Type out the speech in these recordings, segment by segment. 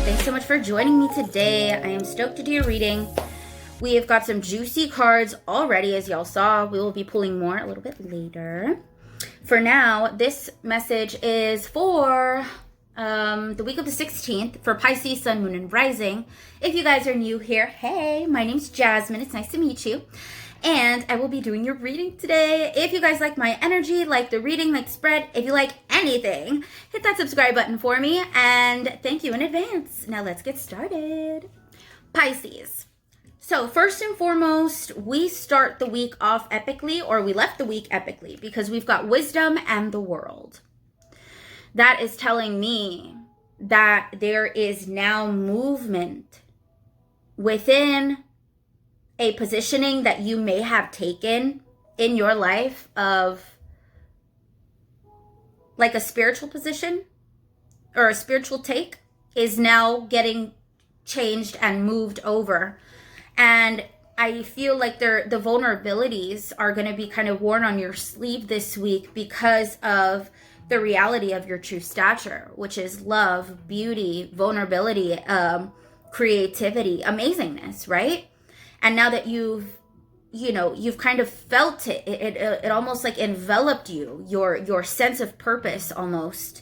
Thanks so much for joining me today. I am stoked to do your reading. We have got some juicy cards already, as y'all saw. We will be pulling more a little bit later. For now, this message is for the week of the 16th for Pisces, Sun, Moon, and Rising. If you guys are new here, hey, my name's Jasmine. It's nice to meet you. And I will be doing your reading today. If you guys like my energy, like the reading, like the spread, if you like anything, hit that subscribe button for me. And thank you in advance. Now let's get started. Pisces. So first and foremost, we start the week off epically, or we left the week epically, because we've got wisdom and the world. That is telling me that there is now movement within a positioning that you may have taken in your life of like a spiritual position or a spiritual take is now getting changed and moved over. And I feel like the vulnerabilities are going to be kind of worn on your sleeve this week because of the reality of your true stature, which is love, beauty, vulnerability, creativity, amazingness, right? And now that you've kind of felt it, it almost like enveloped you, your sense of purpose almost.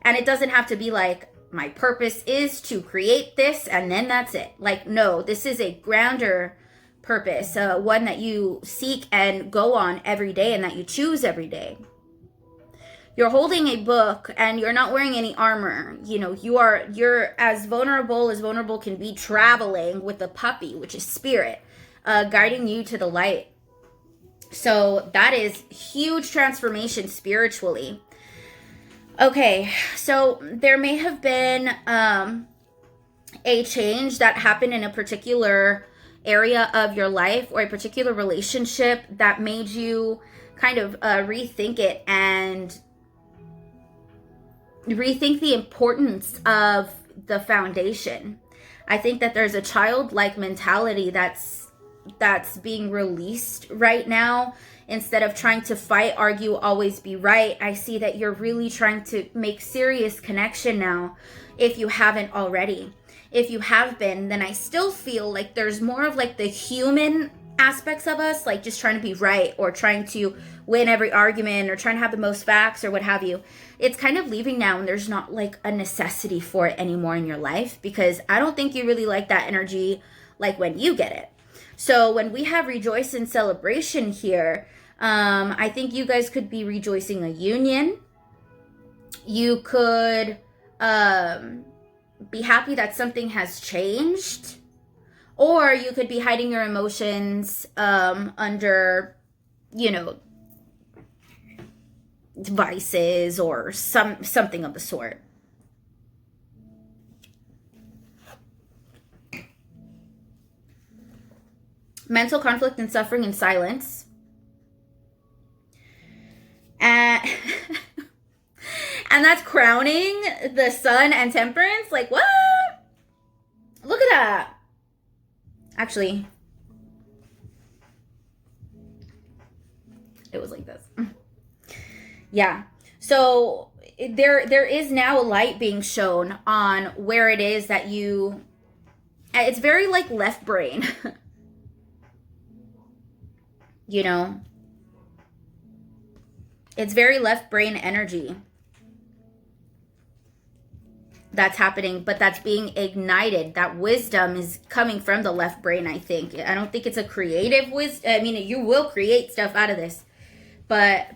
And it doesn't have to be like, my purpose is to create this and then that's it. Like, no, this is a grander purpose, one that you seek and go on every day and that you choose every day. You're holding a book and you're not wearing any armor. You know, you're as vulnerable can be, traveling with a puppy, which is spirit, guiding you to the light. So that is huge transformation spiritually. Okay, so there may have been a change that happened in a particular area of your life or a particular relationship that made you kind of rethink it and rethink the importance of the foundation. I think that there's a childlike mentality that's being released right now. Instead of trying to fight, argue, always be right, I see that you're really trying to make serious connection now, if you haven't already. If you have been, then I still feel like there's more of like the human aspects of us, like just trying to be right or trying to win every argument or trying to have the most facts or what have you. It's kind of leaving now, and there's not like a necessity for it anymore in your life, because I don't think you really like that energy like when you get it. So when we have rejoice and celebration here, I think you guys could be rejoicing a union. You could be happy that something has changed. Or you could be hiding your emotions under, devices or something of the sort. Mental conflict and suffering in silence. And that's crowning the sun and temperance. Like, what? Look at that. Actually, it was like this. Yeah. So there is now a light being shown on where it is that it's very like left brain. It's very left brain energy that's happening, but that's being ignited. That wisdom is coming from the left brain, I think. I don't think it's a creative wisdom. I mean, you will create stuff out of this, but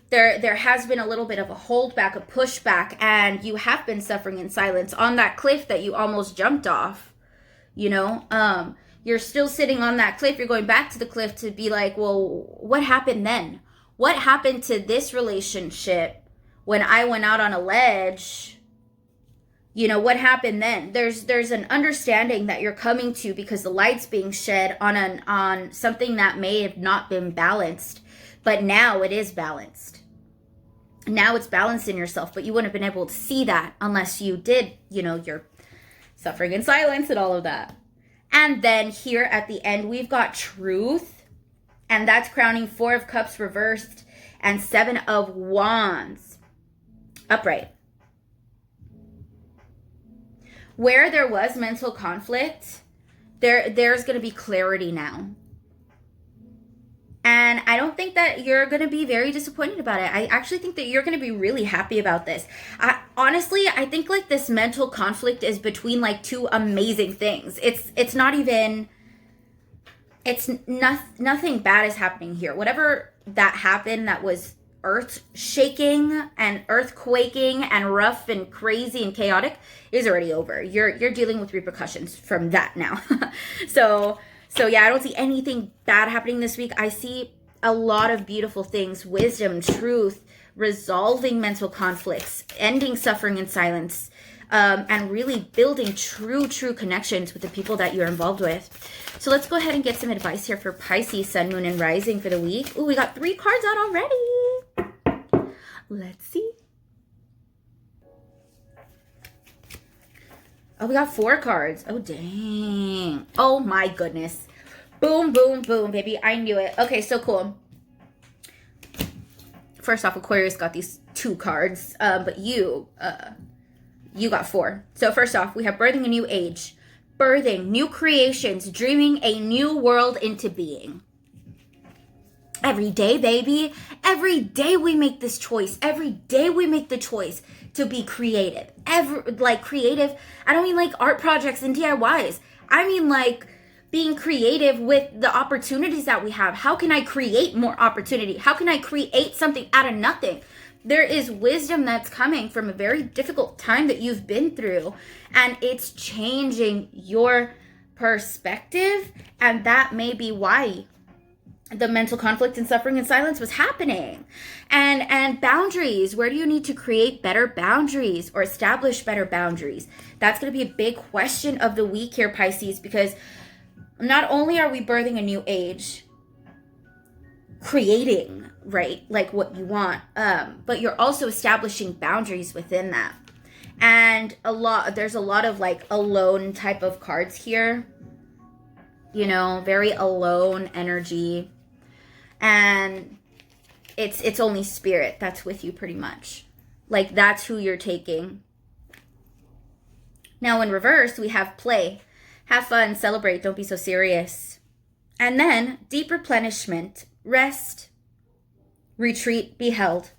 there has been a little bit of a holdback, a pushback, and you have been suffering in silence on that cliff that you almost jumped off. You're still sitting on that cliff. You're going back to the cliff to be like, well, what happened then? What happened to this relationship when I went out on a ledge? What happened then? There's an understanding that you're coming to because the light's being shed on something that may have not been balanced, but now it is balanced. Now it's balanced in yourself, but you wouldn't have been able to see that unless you did, your suffering in silence and all of that. And then here at the end, we've got truth, and that's crowning 4 of Cups reversed and 7 of Wands upright. where there was mental conflict, there's going to be clarity now. And I don't think that you're going to be very disappointed about it. I actually think that you're going to be really happy about this. Honestly, I think like this mental conflict is between like two amazing things. It's not even, nothing bad is happening here. Whatever that happened that was earth shaking and earthquaking and rough and crazy and chaotic is already over. You're dealing with repercussions from that now. So yeah, I don't see anything bad happening this week. I see a lot of beautiful things: wisdom, truth, resolving mental conflicts, ending suffering in silence, and really building true connections with the people that you're involved with. So let's go ahead and get some advice here for Pisces, Sun, Moon, and Rising for the week. Ooh, we got 3 cards out already. Let's see. Oh, we got 4 cards. Oh, dang. Oh, my goodness. Boom, boom, boom, baby. I knew it. Okay, so cool. First off, Aquarius got these 2 cards, but you got 4. So first off, we have birthing a new age, birthing new creations, dreaming a new world into being. Every day, baby. Every day we make this choice. Every day we make the choice to be creative. Creative. I don't mean like art projects and DIYs. I mean like being creative with the opportunities that we have. How can I create more opportunity? How can I create something out of nothing? There is wisdom that's coming from a very difficult time that you've been through, and it's changing your perspective, and that may be why the mental conflict and suffering in silence was happening. And boundaries. Where do you need to create better boundaries or establish better boundaries? That's going to be a big question of the week here, Pisces, because not only are we birthing a new age, creating, right, like what you want, but you're also establishing boundaries within that. And there's a lot of like alone type of cards here, you know, very alone energy. And it's only spirit that's with you pretty much. Like that's who you're taking. Now in reverse, we have play. Have fun, celebrate, don't be so serious. And then deep replenishment, rest, retreat, be held.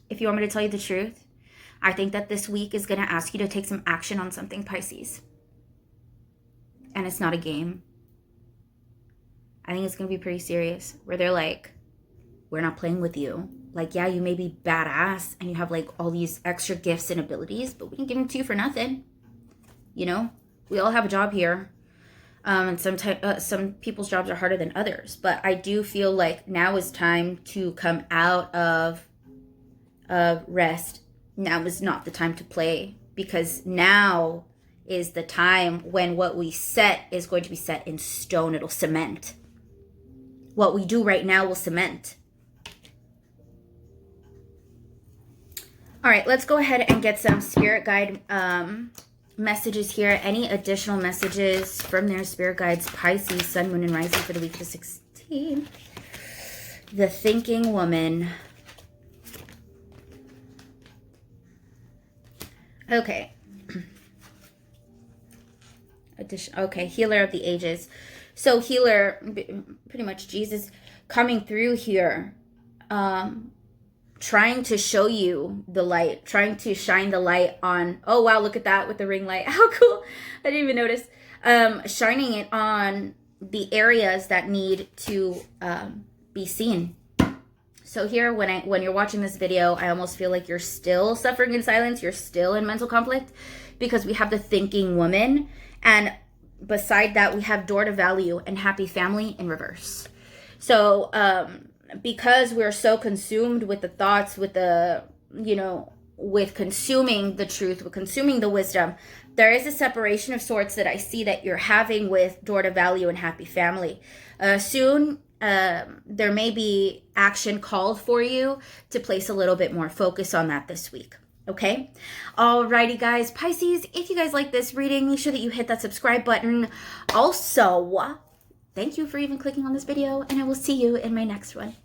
If you want me to tell you the truth, I think that this week is going to ask you to take some action on something, Pisces. And it's not a game. I think it's going to be pretty serious, where they're like, we're not playing with you. Like, yeah, you may be badass and you have like all these extra gifts and abilities, but we didn't give them to you for nothing. You know, we all have a job here. And some people's jobs are harder than others. But I do feel like now is time to come out of rest. Now is not the time to play, because now is the time when what we set is going to be set in stone. It'll cement. What we do right now will cement. All right, let's go ahead and get some spirit guide messages here. Any additional messages from their spirit guides, Pisces, Sun, Moon, and Rising for the week of 16th. The thinking woman. Okay. Okay, healer of the ages. So healer, pretty much Jesus coming through here, trying to show you the light, trying to shine the light on, oh wow, look at that with the ring light. How cool. I didn't even notice. Shining it on the areas that need to be seen. So here, when you're watching this video, I almost feel like you're still suffering in silence. You're still in mental conflict, because we have the thinking woman. And beside that, we have door to value and happy family in reverse. So because we're so consumed with the thoughts, with the, you know, with consuming the truth, with consuming the wisdom, there is a separation of sorts that I see that you're having with door to value and happy family. Soon, there may be action called for you to place a little bit more focus on that this week. Okay? Alrighty, guys. Pisces, if you guys like this reading, make sure that you hit that subscribe button. Also, thank you for even clicking on this video, and I will see you in my next one.